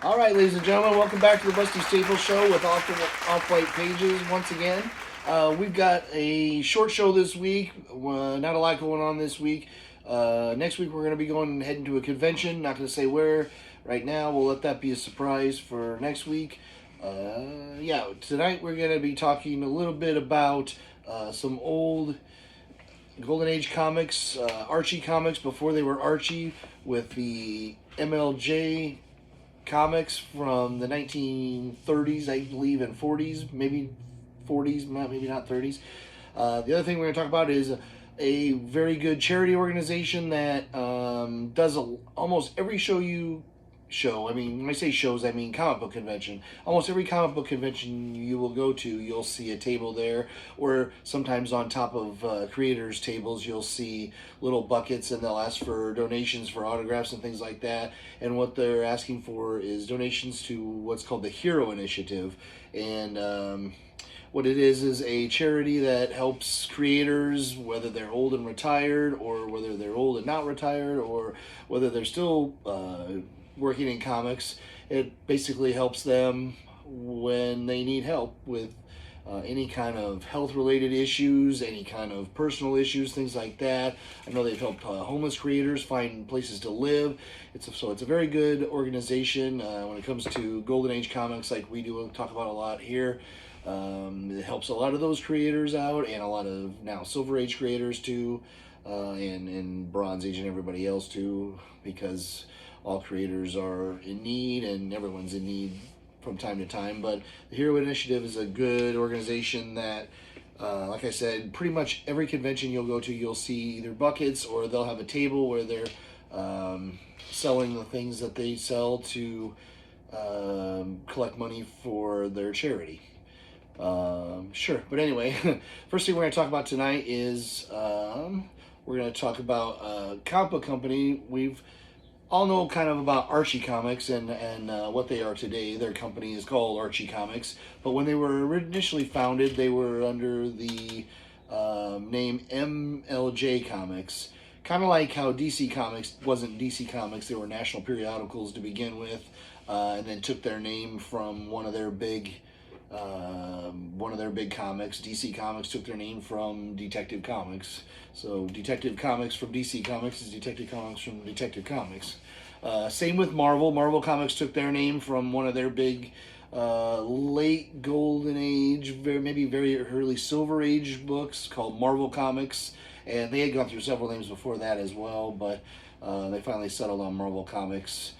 All right, ladies and gentlemen, welcome back to the Rusty Staples Show with Off-White Pages once again. We've got a short show this week. Not a lot going on this week. Next week we're going to be heading to a convention. Not going to say where right now. We'll let that be a surprise for next week. Tonight we're going to be talking a little bit about some old Golden Age comics, Archie comics before they were Archie, with the MLJ comics from the 1930s, I believe, and 40s, maybe 40s, maybe not 30s. The other thing we're going to talk about is a very good charity organization that does almost every show. I mean, when I say shows, I mean comic book convention. Almost every comic book convention you will go to, you'll see a table there, or sometimes on top of creators' tables, you'll see little buckets, and they'll ask for donations for autographs and things like that. And what they're asking for is donations to what's called the Hero Initiative. And what it is a charity that helps creators, whether they're old and retired, or whether they're old and not retired, or whether they're still working in comics. It basically helps them when they need help with any kind of health-related issues, any kind of personal issues, things like that. I know they've helped homeless creators find places to live. It's a very good organization when it comes to Golden Age comics, like we do talk about a lot here. It helps a lot of those creators out, and a lot of now Silver Age creators too, and Bronze Age and everybody else too, because all creators are in need, and everyone's in need from time to time. But the Hero Initiative is a good organization that, like I said, pretty much every convention you'll go to, you'll see either buckets, or they'll have a table where they're selling the things that they sell to collect money for their charity. Sure, but anyway, first thing we're going to talk about tonight is we're going to talk about a comic book company. We've all know kind of about Archie Comics and what they are today. Their company is called Archie Comics, but when they were initially founded, they were under the name MLJ Comics. Kind of like how DC Comics wasn't DC Comics; they were national periodicals to begin with, and then took their name from one of their big comics. DC Comics took their name from Detective Comics. So Detective Comics from DC Comics is Detective Comics from Detective Comics. Same with Marvel. Marvel Comics took their name from one of their big late Golden Age, maybe very early Silver Age books called Marvel Comics. And they had gone through several names before that as well, but they finally settled on Marvel Comics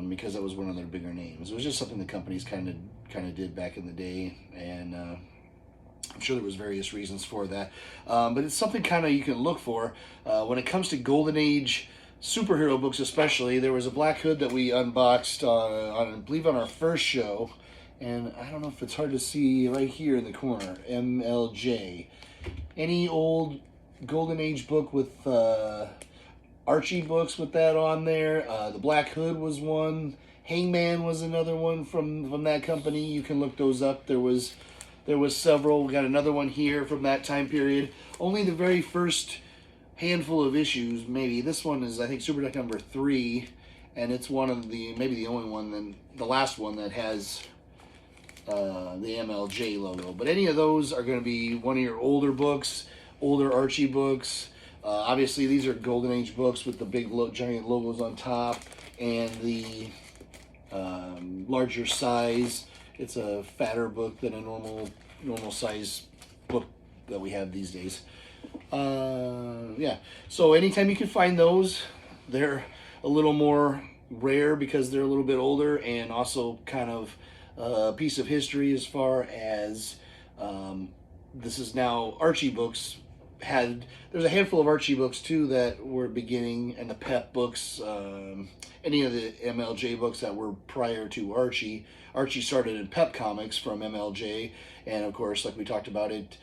because that was one of their bigger names. It was just something the companies kind of did back in the day, and I'm sure there was various reasons for that. But it's something kind of you can look for when it comes to Golden Age superhero books, especially. There was a Black Hood that we unboxed on I believe on our first show, and I don't know if it's hard to see right here in the corner. MLJ. Any old Golden Age book with Archie books with that on there. The Black Hood was one. Hangman was another one from that company. You can look those up. There was several. We got another one here from that time period. Only the very first handful of issues, maybe. This one is, I think, Super Deck number 3, and it's one of maybe the only one, then the last one that has the MLJ logo. But any of those are going to be one of your older books, older Archie books. Obviously, these are Golden Age books with the big giant logos on top and the larger size. It's a fatter book than a normal size book that we have these days. So anytime you can find those, they're a little more rare because they're a little bit older, and also kind of a piece of history as far as this is now Archie books. There's a handful of Archie books too that were beginning, and the Pep books, any of the MLJ books that were prior to Archie. Archie started in Pep Comics from MLJ, and of course, like we talked about, it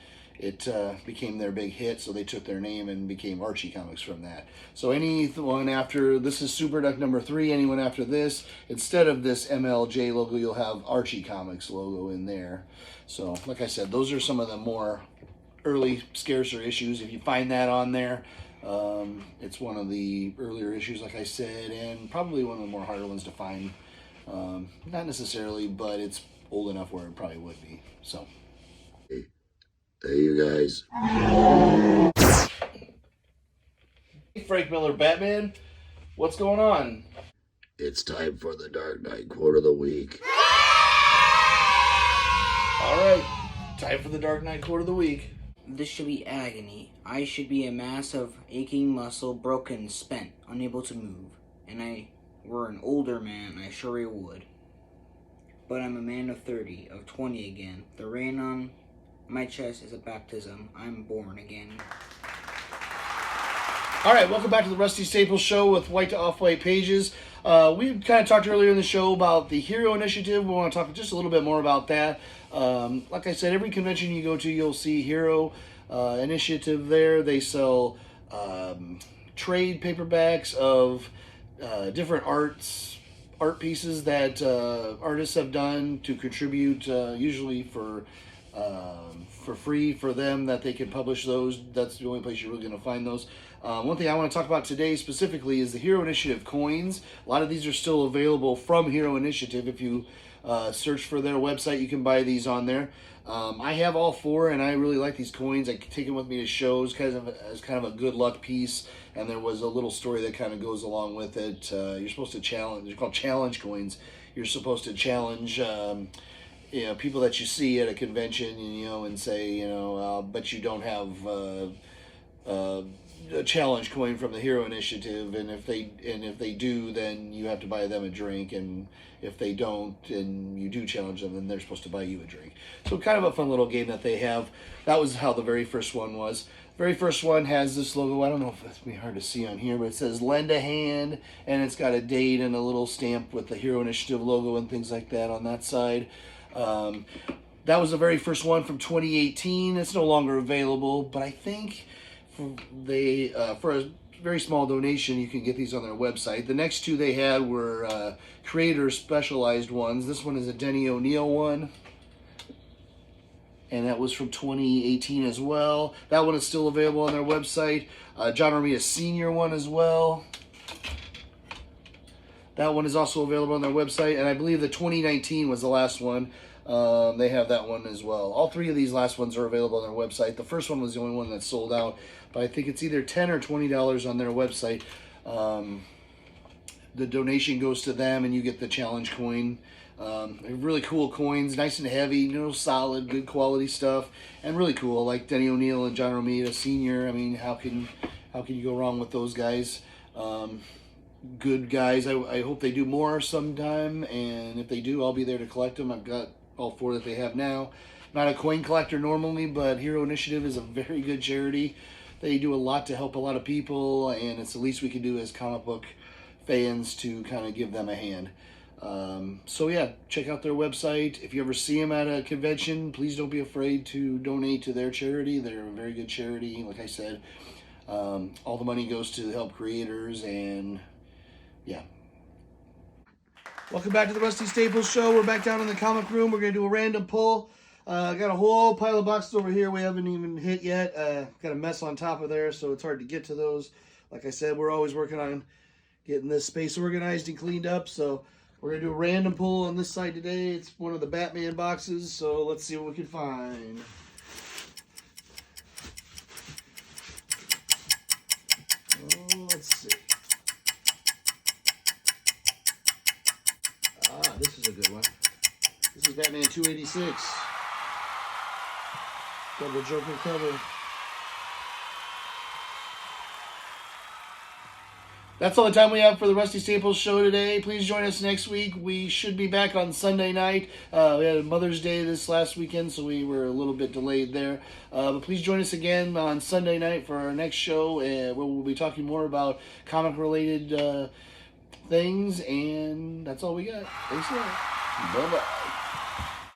became their big hit, so they took their name and became Archie Comics from that. So anyone after this is Super Duck number 3. Anyone after this, instead of this MLJ logo, you'll have Archie Comics logo in there. So, like I said, those are some of the more early, scarcer issues. If you find that on there, it's one of the earlier issues, like I said, and probably one of the more harder ones to find Not necessarily, but it's old enough where it probably would be. So. Hey, you guys. Frank Miller, Batman. What's going on? It's time for the Dark Knight quote of the week. All right, time for the Dark Knight quote of the week. This should be agony. I should be a mass of aching muscle, broken, spent, unable to move. And I were an older man, I surely would. But I'm a man of 30, of 20 again. The rain on my chest is a baptism. I'm born again. All right, welcome back to the Rusty Staples Show with White to Off-White Pages. We kind of talked earlier in the show about the Hero Initiative. We want to talk just a little bit more about that. Like I said, every convention you go to, you'll see Hero Initiative there. They sell trade paperbacks of different art pieces that artists have done to contribute, usually for free for them, that they can publish those. That's the only place you're really going to find those. One thing I want to talk about today specifically is the Hero Initiative coins. A lot of these are still available from Hero Initiative. If you search for their website, you can buy these on there. I have all four, and I really like these coins. I take them with me to shows as kind of a good luck piece, and there was a little story that kind of goes along with it. You're supposed to challenge. They're called challenge coins. You're supposed to challenge people that you see at a convention, and say, but you don't have a challenge coin from the Hero Initiative, and if they do, then you have to buy them a drink, and if they don't and you do challenge them, then they're supposed to buy you a drink. So kind of a fun little game that they have. That was how the very first one was. Very first one has this logo. I don't know if that's gonna be hard to see on here, but it says lend a hand, and it's got a date and a little stamp with the Hero Initiative logo and things like that on that side. That was the very first one from 2018. It's no longer available, but I think for a very small donation, you can get these on their website. The next two they had were creator specialized ones. This one is a Denny O'Neil one, and that was from 2018 as well. That one is still available on their website. John Romita Sr. one as well. That one is also available on their website, and I believe the 2019 was the last one. They have that one as well. All three of these last ones are available on their website. The first one was the only one that sold out, but I think it's either $10 or $20 on their website. The donation goes to them, and you get the challenge coin. Really cool coins, nice and heavy, solid, good quality stuff, and really cool. Like Denny O'Neil and John Romita Sr. I mean, how can you go wrong with those guys? Good guys. I hope they do more sometime, and if they do, I'll be there to collect them. I've got all four that they have now. Not a coin collector normally, but Hero Initiative is a very good charity. They do a lot to help a lot of people, and it's the least we can do as comic book fans to kind of give them a hand. So yeah, check out their website. If you ever see them at a convention, please don't be afraid to donate to their charity. They're a very good charity. Like I said, all the money goes to help creators, and yeah. Welcome back to the Rusty Staples Show. We're back down in the comic room. We're going to do a random pull. Got a whole pile of boxes over here we haven't even hit yet. Got a mess on top of there, so it's hard to get to those. Like I said, we're always working on getting this space organized and cleaned up. So we're going to do a random pull on this side today. It's one of the Batman boxes, so let's see what we can find. Oh, let's see. This is a good one. This is Batman 286. Double Joker cover. That's all the time we have for the Rusty Staples Show today. Please join us next week. We should be back on Sunday night. We had a Mother's Day this last weekend, so we were a little bit delayed there. But please join us again on Sunday night for our next show, where we'll be talking more about comic-related things, and that's all we got. Thanks a lot. Bye-bye.